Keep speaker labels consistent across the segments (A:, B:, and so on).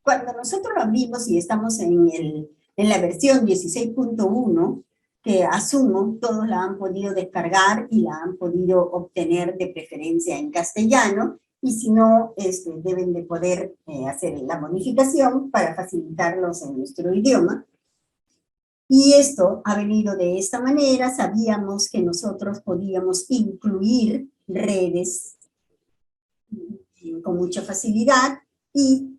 A: cuando nosotros lo abrimos y estamos en la versión 16.1, que asumo todos la han podido descargar y la han podido obtener de preferencia en castellano, y si no, deben de poder hacer la modificación para facilitarlos en nuestro idioma. Y esto ha venido de esta manera. Sabíamos que nosotros podíamos incluir redes con mucha facilidad y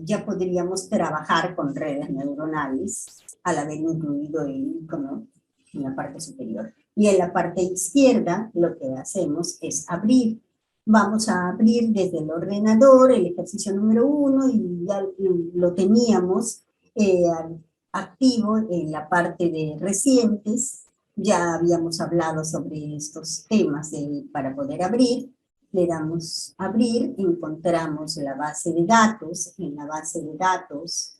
A: ya podríamos trabajar con redes neuronales al haber incluido el icono en la parte superior. Y en la parte izquierda lo que hacemos es abrir. Vamos a abrir desde el ordenador el ejercicio número 1 y ya lo teníamos activo en la parte de recientes. Ya habíamos hablado sobre estos temas para poder abrir. Le damos abrir, encontramos la base de datos. En la base de datos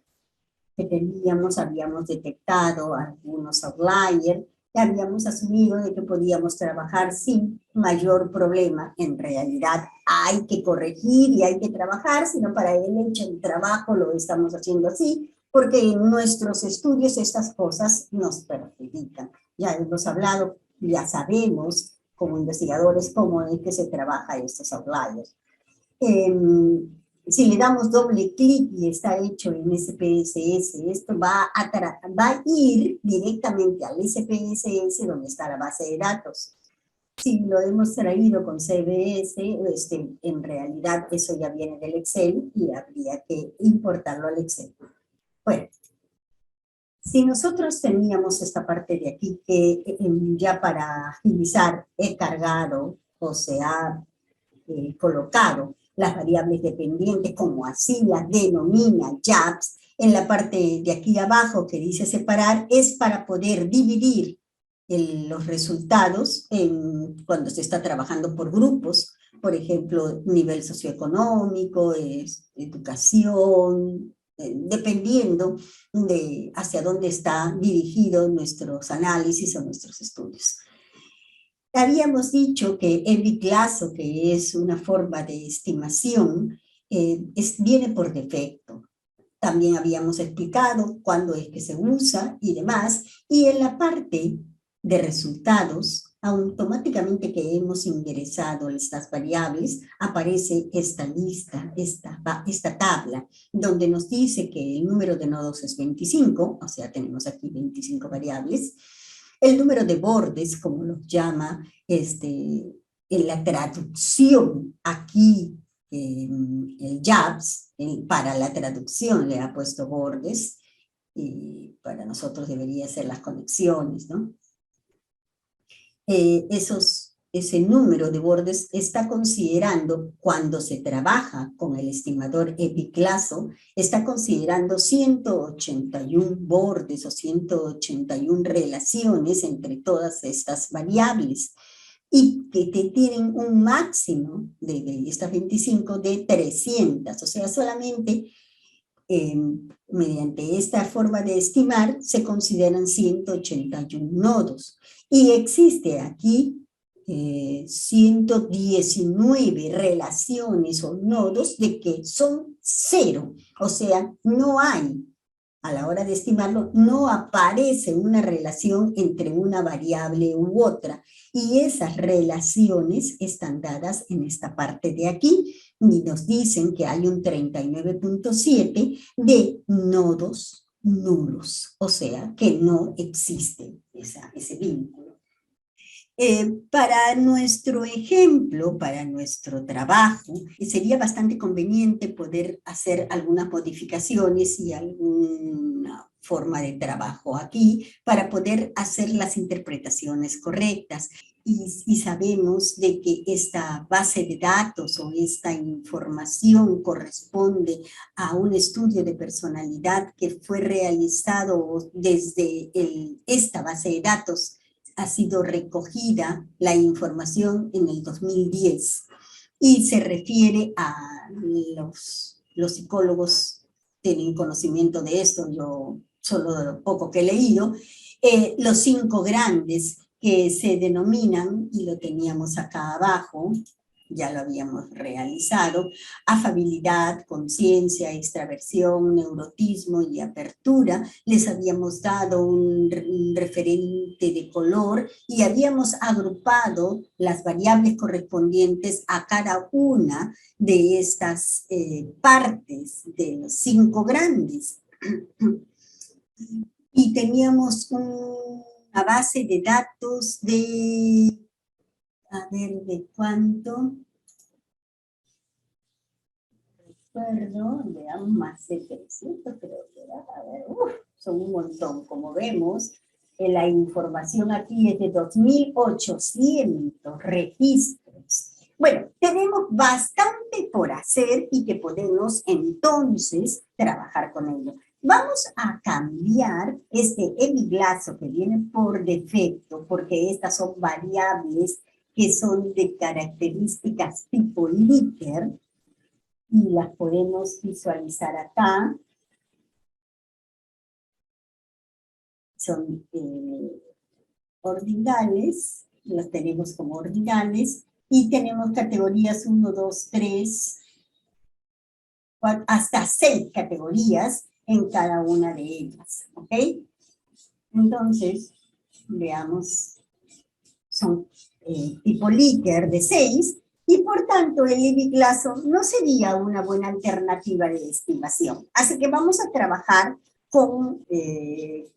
A: que teníamos, habíamos detectado algunos outliers y habíamos asumido de que podíamos trabajar sin mayor problema. En realidad hay que corregir y hay que trabajar, sino para el hecho del trabajo lo estamos haciendo así, porque en nuestros estudios estas cosas nos perjudican. Ya hemos hablado, ya sabemos como investigadores cómo es que se trabaja estos outliers. Si le damos doble clic y está hecho en SPSS, esto va a ir directamente al SPSS donde está la base de datos. Si lo hemos traído con CBS, en realidad eso ya viene del Excel y habría que importarlo al Excel. Bueno, si nosotros teníamos esta parte de aquí que ya para agilizar he cargado o se ha colocado las variables dependientes, como así las denomina JABS, en la parte de aquí abajo que dice separar, es para poder dividir los resultados cuando se está trabajando por grupos, por ejemplo, nivel socioeconómico, educación, dependiendo de hacia dónde está dirigido nuestros análisis o nuestros estudios. Habíamos dicho que Ebit-Lazo, que es una forma de estimación, viene por defecto. También habíamos explicado cuándo es que se usa y demás. Y en la parte de resultados, automáticamente que hemos ingresado estas variables, aparece esta lista, esta tabla, donde nos dice que el número de nodos es 25, o sea, tenemos aquí 25 variables. El número de bordes, como los llama en la traducción aquí, el JABS, para la traducción le ha puesto bordes, y para nosotros debería ser las conexiones, ¿no? Ese número de bordes está considerando, cuando se trabaja con el estimador Ebit-Lazo, está considerando 181 bordes o 181 relaciones entre todas estas variables, y que tienen un máximo de estas 25 de 300, o sea, solamente mediante esta forma de estimar se consideran 181 nodos. Y existe aquí 119 relaciones o nodos de que son 0. O sea, no hay, a la hora de estimarlo, no aparece una relación entre una variable u otra. Y esas relaciones están dadas en esta parte de aquí. Y nos dicen que hay un 39.7 de nodos nulos. O sea, que no existe ese vínculo. Para nuestro ejemplo, para nuestro trabajo, sería bastante conveniente poder hacer algunas modificaciones y alguna forma de trabajo aquí para poder hacer las interpretaciones correctas. Y sabemos de que esta base de datos o esta información corresponde a un estudio de personalidad que fue realizado desde esta base de datos. Ha sido recogida la información en el 2010 y se refiere a los psicólogos tienen conocimiento de esto, yo solo de lo poco que he leído, los 5 grandes que se denominan, y lo teníamos acá abajo, ya lo habíamos realizado. Afabilidad, conciencia, extraversión, neurotismo y apertura. Les habíamos dado un referente de color y habíamos agrupado las variables correspondientes a cada una de estas partes de los 5 grandes. Y teníamos una base de datos de, a ver, ¿de cuánto? Recuerdo, veamos, más de 300, creo que era, a ver, son un montón, como vemos. La información aquí es de 2.800 registros. Bueno, tenemos bastante por hacer y que podemos entonces trabajar con ello. Vamos a cambiar este epiglaso que viene por defecto, porque estas son variables que son de características tipo Likert, y las podemos visualizar acá. Son ordinales, las tenemos como ordinales, y tenemos categorías 1, 2, 3, 4, hasta 6 categorías en cada una de ellas, ¿ok? Entonces, veamos, son tipo Likert de 6, y por tanto el epiglaso no sería una buena alternativa de estimación. Así que vamos a trabajar con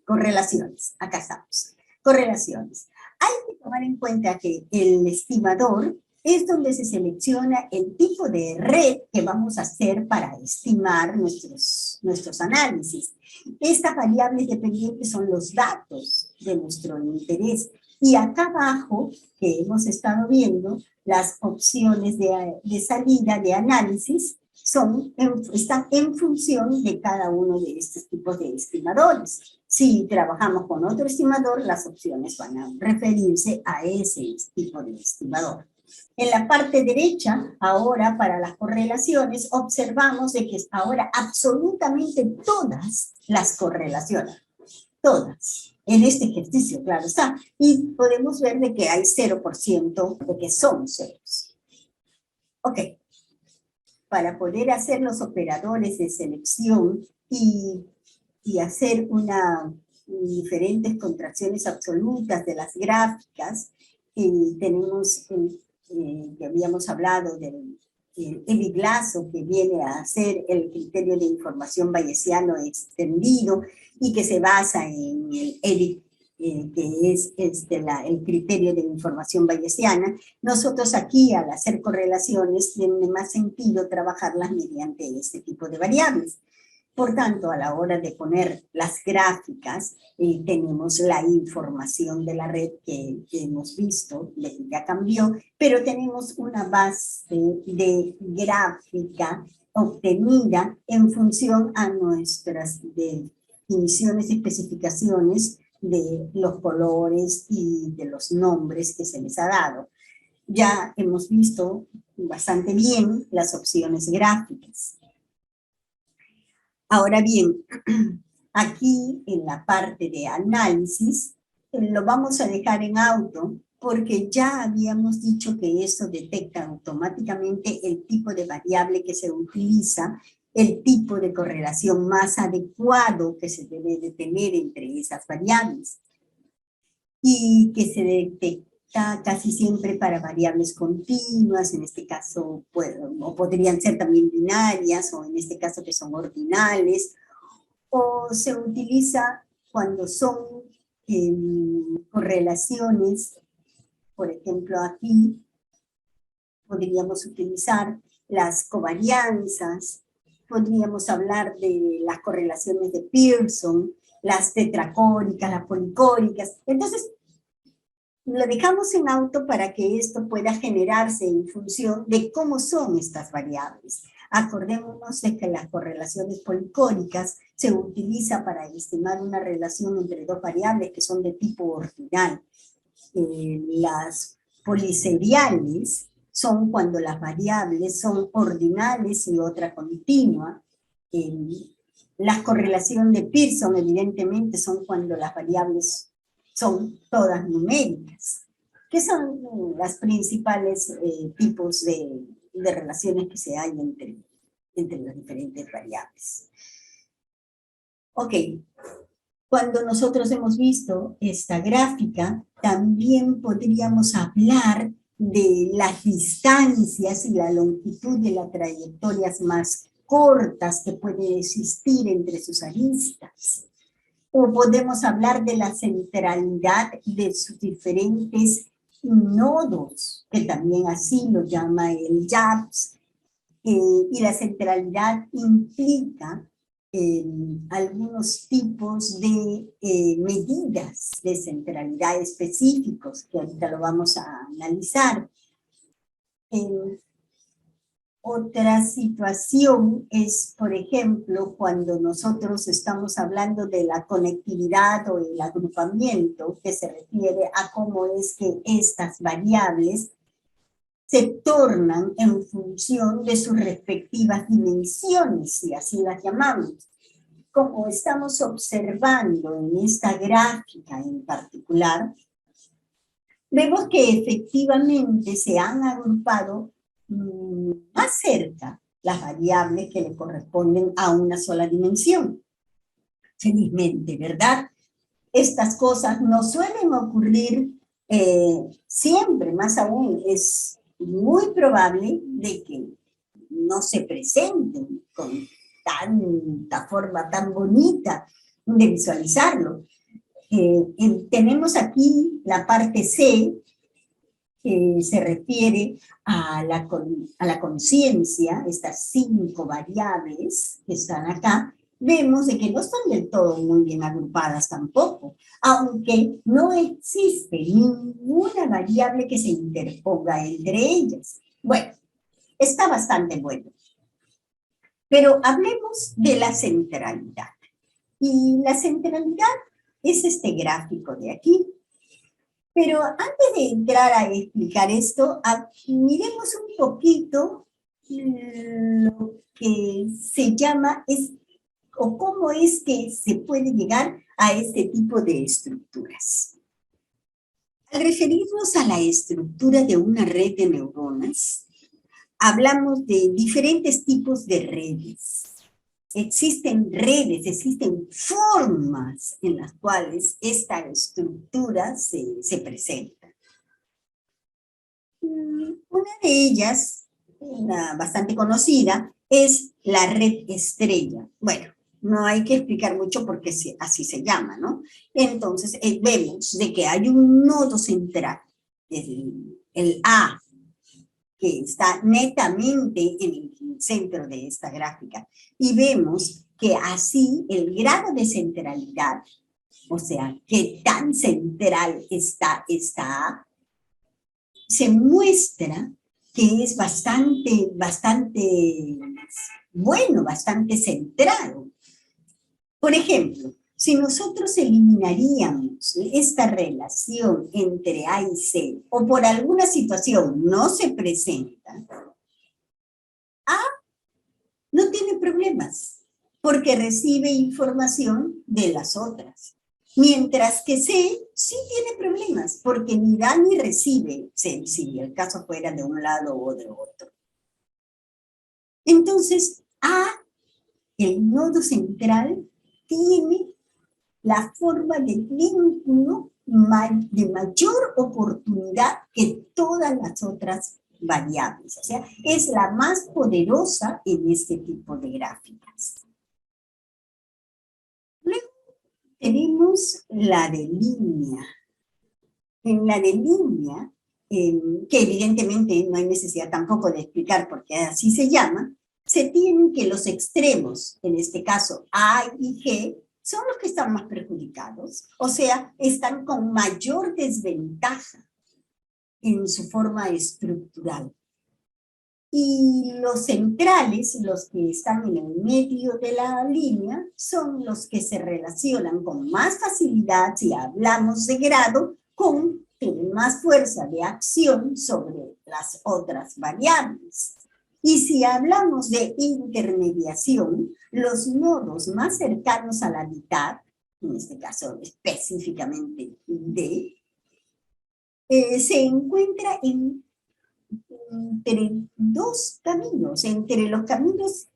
A: correlaciones. Acá estamos, correlaciones. Hay que tomar en cuenta que el estimador es donde se selecciona el tipo de red que vamos a hacer para estimar nuestros análisis. Estas variables dependientes son los datos de nuestro interés. Y acá abajo, que hemos estado viendo, las opciones de salida de análisis están en función de cada uno de estos tipos de estimadores. Si trabajamos con otro estimador, las opciones van a referirse a ese tipo de estimador. En la parte derecha, ahora para las correlaciones, observamos de que ahora absolutamente todas las correlacionan. Todas. En este ejercicio, claro está. Y podemos ver de que hay 0% de que son ceros. Ok. Para poder hacer los operadores de selección y hacer diferentes contracciones absolutas de las gráficas, tenemos, que habíamos hablado del epiglaso, que viene a ser el criterio de información bayesiano extendido y que se basa en el EDIC, que es el criterio de información bayesiana. Nosotros aquí, al hacer correlaciones, tiene más sentido trabajarlas mediante este tipo de variables. Por tanto, a la hora de poner las gráficas, tenemos la información de la red que hemos visto, ya cambió, pero tenemos una base de gráfica obtenida en función a nuestras definiciones y especificaciones de los colores y de los nombres que se les ha dado. Ya hemos visto bastante bien las opciones gráficas. Ahora bien, aquí en la parte de análisis, lo vamos a dejar en auto porque ya habíamos dicho que esto detecta automáticamente el tipo de variable que se utiliza, el tipo de correlación más adecuado que se debe de tener entre esas variables, y que se detecta casi siempre para variables continuas, en este caso, o podrían ser también binarias, o en este caso que son ordinales, o se utiliza cuando son correlaciones, por ejemplo aquí, podríamos utilizar las covarianzas, podríamos hablar de las correlaciones de Pearson, las tetracóricas, las policóricas. Entonces, lo dejamos en auto para que esto pueda generarse en función de cómo son estas variables. Acordémonos de que las correlaciones policóricas se utiliza para estimar una relación entre dos variables que son de tipo ordinal. Las poliseriales son cuando las variables son ordinales y otra continua. Las correlaciones de Pearson, evidentemente, son cuando las variables son todas numéricas. ¿Qué son las principales tipos de relaciones que se hay entre las diferentes variables? Ok, cuando nosotros hemos visto esta gráfica, también podríamos hablar de las distancias y la longitud de las trayectorias más cortas que pueden existir entre sus aristas. O podemos hablar de la centralidad de sus diferentes nodos, que también así lo llama el JAPS, y la centralidad implica algunos tipos de medidas de centralidad específicos, que ahorita lo vamos a analizar. Otra situación es, por ejemplo, cuando nosotros estamos hablando de la conectividad o el agrupamiento, que se refiere a cómo es que estas variables se tornan en función de sus respectivas dimensiones, si así las llamamos. Como estamos observando en esta gráfica en particular, vemos que efectivamente se han agrupado más cerca las variables que le corresponden a una sola dimensión. Felizmente, ¿verdad? Estas cosas no suelen ocurrir siempre, más aún es muy probable de que no se presenten con tanta forma tan bonita de visualizarlo. Tenemos aquí la parte C, que se refiere a la conciencia, estas 5 variables que están acá. Vemos de que no están del todo muy bien agrupadas tampoco, aunque no existe ninguna variable que se interponga entre ellas. Bueno, está bastante bueno. Pero hablemos de la centralidad. Y la centralidad es este gráfico de aquí. Pero antes de entrar a explicar esto, miremos un poquito lo que se llama, o cómo es que se puede llegar a este tipo de estructuras. Al referirnos a la estructura de una red de neuronas, hablamos de diferentes tipos de redes. Existen redes, existen formas en las cuales esta estructura se presenta. Una de ellas, una bastante conocida, es la red estrella. Bueno, no hay que explicar mucho porque así se llama, ¿no? Entonces, vemos de que hay un nodo central, el A, que está netamente en el centro de esta gráfica. Y vemos que así el grado de centralidad, o sea, qué tan central está se muestra que es bastante bueno, bastante centrado. Por ejemplo, si nosotros eliminaríamos esta relación entre A y C, o por alguna situación no se presenta, A no tiene problemas, porque recibe información de las otras. Mientras que C sí tiene problemas, porque ni da ni recibe, si el caso fuera de un lado o de otro. Entonces, A, el nodo central, tiene la forma de vínculo de mayor oportunidad que todas las otras variables. O sea, es la más poderosa en este tipo de gráficas. Luego tenemos la de línea. En la de línea, que evidentemente no hay necesidad tampoco de explicar porque así se llama, se tienen que los extremos, en este caso A y G, son los que están más perjudicados, o sea, están con mayor desventaja en su forma estructural. Y los centrales, los que están en el medio de la línea, son los que se relacionan con más facilidad, si hablamos de grado, con más fuerza de acción sobre las otras variables. Y si hablamos de intermediación, los nodos más cercanos a la mitad, en este caso específicamente D, se encuentra entre dos caminos, entre los caminos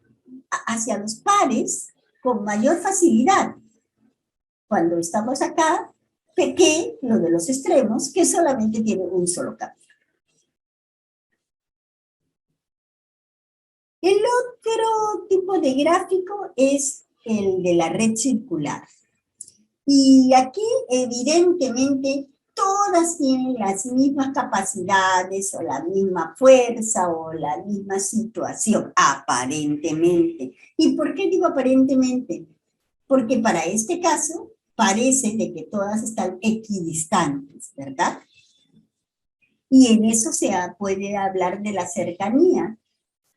A: hacia los pares con mayor facilidad. Cuando estamos acá, que lo de los extremos, que solamente tiene un solo camino. El otro tipo de gráfico es el de la red circular. Y aquí, evidentemente, todas tienen las mismas capacidades o la misma fuerza o la misma situación, aparentemente. ¿Y por qué digo aparentemente? Porque para este caso parece de que todas están equidistantes, ¿verdad? Y en eso puede hablar de la cercanía.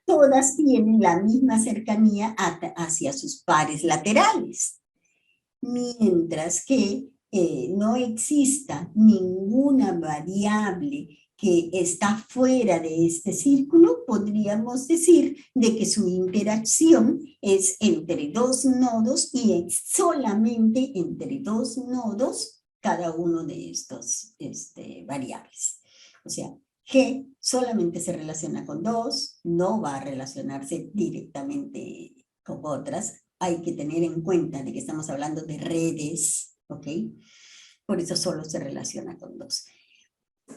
A: Todas tienen la misma cercanía hacia sus pares laterales. Mientras que no exista ninguna variable que está fuera de este círculo, podríamos decir de que su interacción es entre dos nodos y es solamente entre dos nodos cada uno de estos variables. O sea, G solamente se relaciona con dos, no va a relacionarse directamente con otras. Hay que tener en cuenta de que estamos hablando de redes, ¿ok? Por eso solo se relaciona con dos.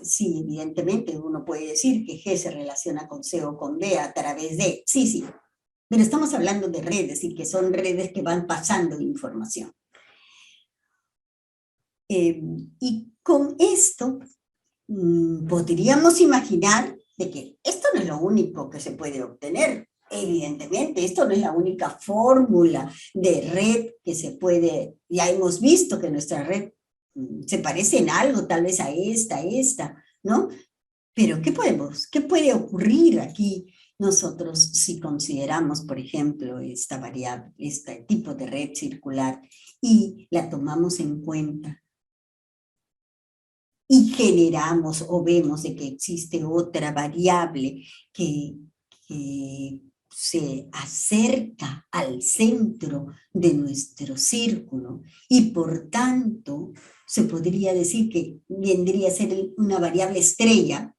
A: Sí, evidentemente uno puede decir que G se relaciona con C o con D a través de, sí, pero estamos hablando de redes y que son redes que van pasando información. Y con esto podríamos imaginar de que esto no es lo único que se puede obtener. Evidentemente, esto no es la única fórmula de red que se puede, ya hemos visto que nuestra red se parece en algo, tal vez a esta, ¿no? Pero ¿qué puede ocurrir aquí nosotros si consideramos, por ejemplo, esta variable, este tipo de red circular y la tomamos en cuenta? Y generamos o vemos de que existe otra variable que se acerca al centro de nuestro círculo y por tanto se podría decir que vendría a ser una variable estrella,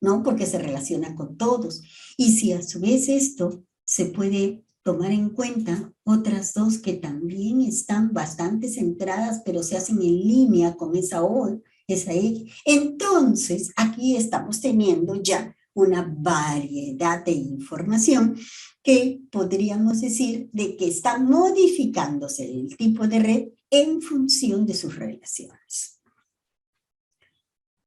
A: ¿no? Porque se relaciona con todos. Y si a su vez esto se puede tomar en cuenta otras dos que también están bastante centradas, pero se hacen en línea con esa X. Entonces, aquí estamos teniendo ya una variedad de información que podríamos decir de que está modificándose el tipo de red en función de sus relaciones.